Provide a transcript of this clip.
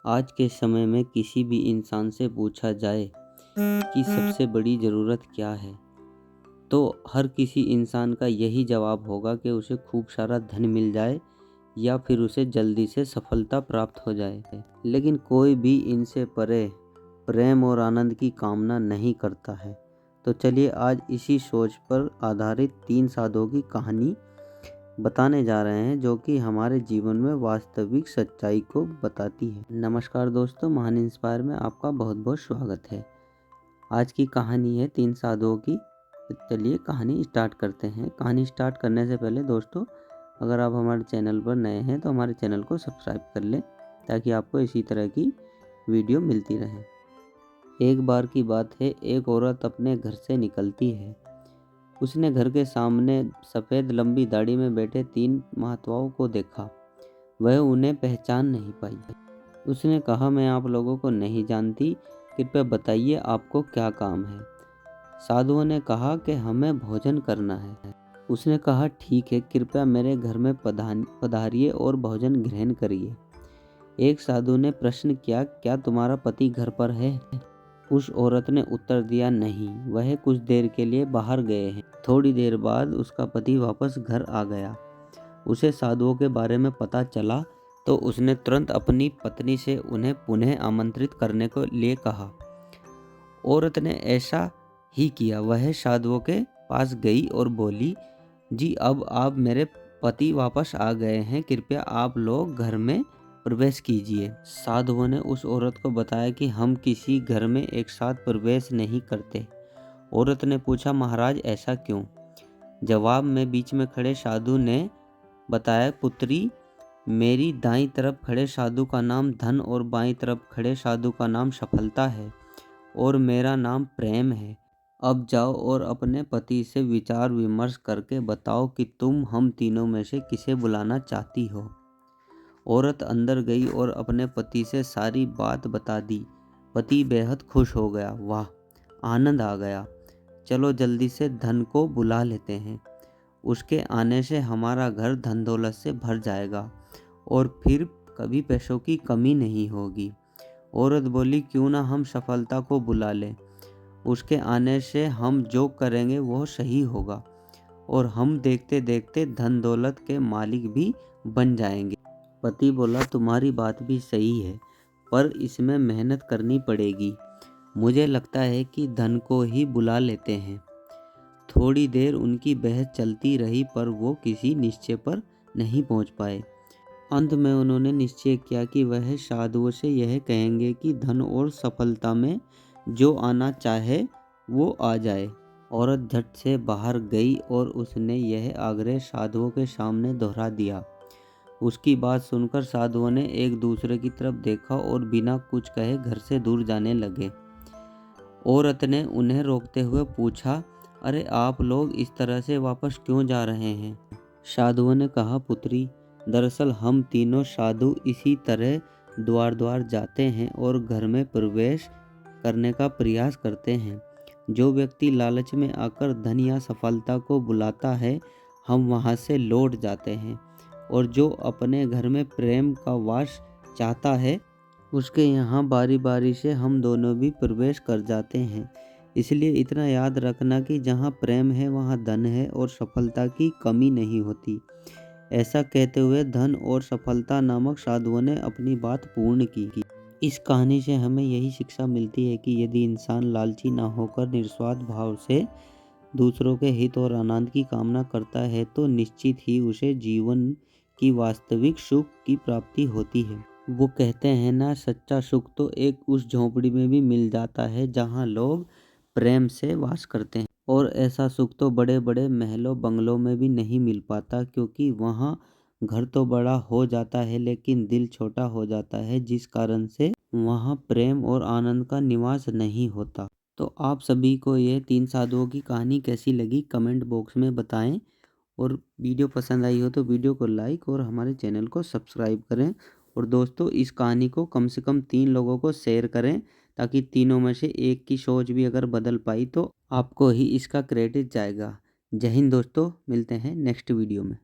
आज के समय में किसी भी इंसान से पूछा जाए कि सबसे बड़ी ज़रूरत क्या है, तो हर किसी इंसान का यही जवाब होगा कि उसे खूब सारा धन मिल जाए या फिर उसे जल्दी से सफलता प्राप्त हो जाए। लेकिन कोई भी इनसे परे प्रेम और आनंद की कामना नहीं करता है। तो चलिए आज इसी सोच पर आधारित 3 साधुओं की कहानी बताने जा रहे हैं जो कि हमारे जीवन में वास्तविक सच्चाई को बताती है। नमस्कार दोस्तों, महान इंस्पायर में आपका बहुत बहुत स्वागत है। आज की कहानी है 3 साधुओं की। चलिए कहानी स्टार्ट करते हैं। कहानी स्टार्ट करने से पहले दोस्तों, अगर आप हमारे चैनल पर नए हैं तो हमारे चैनल को सब्सक्राइब कर लें ताकि आपको इसी तरह की वीडियो मिलती रहे। एक बार की बात है, एक औरत अपने घर से निकलती है। उसने घर के सामने सफ़ेद लंबी दाढ़ी में बैठे 3 महात्माओं को देखा। वह उन्हें पहचान नहीं पाई। उसने कहा, मैं आप लोगों को नहीं जानती, कृपया बताइए आपको क्या काम है। साधुओं ने कहा कि हमें भोजन करना है। उसने कहा, ठीक है, कृपया मेरे घर में पधारिए और भोजन ग्रहण करिए। एक साधु ने प्रश्न किया, क्या तुम्हारा पति घर पर है? उस औरत ने उत्तर दिया, नहीं, वह कुछ देर के लिए बाहर गए हैं। थोड़ी देर बाद उसका पति वापस घर आ गया। उसे साधुओं के बारे में पता चला तो उसने तुरंत अपनी पत्नी से उन्हें पुनः आमंत्रित करने को लिए कहा। औरत ने ऐसा ही किया। वह साधुओं के पास गई और बोली, जी अब आप मेरे पति वापस आ गए हैं, कृपया आप लोग घर में प्रवेश कीजिए। साधुओं ने उस औरत को बताया कि हम किसी घर में एक साथ प्रवेश नहीं करते। औरत ने पूछा, महाराज ऐसा क्यों? जवाब में बीच में खड़े साधु ने बताया, पुत्री, मेरी दाईं तरफ खड़े साधु का नाम धन और बाईं तरफ खड़े साधु का नाम सफलता है और मेरा नाम प्रेम है। अब जाओ और अपने पति से विचार विमर्श करके बताओ कि तुम हम तीनों में से किसे बुलाना चाहती हो। औरत अंदर गई और अपने पति से सारी बात बता दी। पति बेहद खुश हो गया। वाह, आनंद आ गया, चलो जल्दी से धन को बुला लेते हैं। उसके आने से हमारा घर धन दौलत से भर जाएगा और फिर कभी पैसों की कमी नहीं होगी। औरत बोली, क्यों ना हम सफलता को बुला लें। उसके आने से हम जो करेंगे वो सही होगा और हम देखते देखते धन दौलत के मालिक भी बन जाएंगे। पति बोला, तुम्हारी बात भी सही है, पर इसमें मेहनत करनी पड़ेगी। मुझे लगता है कि धन को ही बुला लेते हैं। थोड़ी देर उनकी बहस चलती रही पर वो किसी निश्चय पर नहीं पहुंच पाए। अंत में उन्होंने निश्चय किया कि वह साधुओं से यह कहेंगे कि धन और सफलता में जो आना चाहे वो आ जाए। औरत झट से बाहर गई और उसने यह आग्रह साधुओं के सामने दोहरा दिया। उसकी बात सुनकर साधुओं ने एक दूसरे की तरफ देखा और बिना कुछ कहे घर से दूर जाने लगे। औरत ने उन्हें रोकते हुए पूछा, अरे आप लोग इस तरह से वापस क्यों जा रहे हैं? साधुओं ने कहा, पुत्री, दरअसल हम तीनों साधु इसी तरह द्वार द्वार जाते हैं और घर में प्रवेश करने का प्रयास करते हैं। जो व्यक्ति लालच में आकर धन या सफलता को बुलाता है, हम वहां से लौट जाते हैं, और जो अपने घर में प्रेम का वास चाहता है, उसके यहाँ बारी बारी से हम दोनों भी प्रवेश कर जाते हैं। इसलिए इतना याद रखना कि जहाँ प्रेम है वहाँ धन है और सफलता की कमी नहीं होती। ऐसा कहते हुए धन और सफलता नामक साधुओं ने अपनी बात पूर्ण की। इस कहानी से हमें यही शिक्षा मिलती है कि यदि इंसान लालची न होकर निस्वार्थ भाव से दूसरों के हित और आनंद की कामना करता है तो निश्चित ही उसे जीवन की वास्तविक सुख की प्राप्ति होती है। वो कहते हैं ना, सच्चा सुख तो एक उस झोंपड़ी में भी मिल जाता है जहाँ लोग प्रेम से वास करते हैं, और ऐसा सुख तो बड़े बड़े महलों बंगलों में भी नहीं मिल पाता, क्योंकि वहाँ घर तो बड़ा हो जाता है लेकिन दिल छोटा हो जाता है, जिस कारण से वहाँ प्रेम और आनंद का निवास नहीं होता। तो आप सभी को ये 3 साधुओं की कहानी कैसी लगी कमेंट बॉक्स में बताएं, और वीडियो पसंद आई हो तो वीडियो को लाइक और हमारे चैनल को सब्सक्राइब करें। और दोस्तों, इस कहानी को कम से कम 3 लोगों को शेयर करें ताकि तीनों में से एक की सोच भी अगर बदल पाई तो आपको ही इसका क्रेडिट जाएगा। जय हिंद दोस्तों, मिलते हैं नेक्स्ट वीडियो में।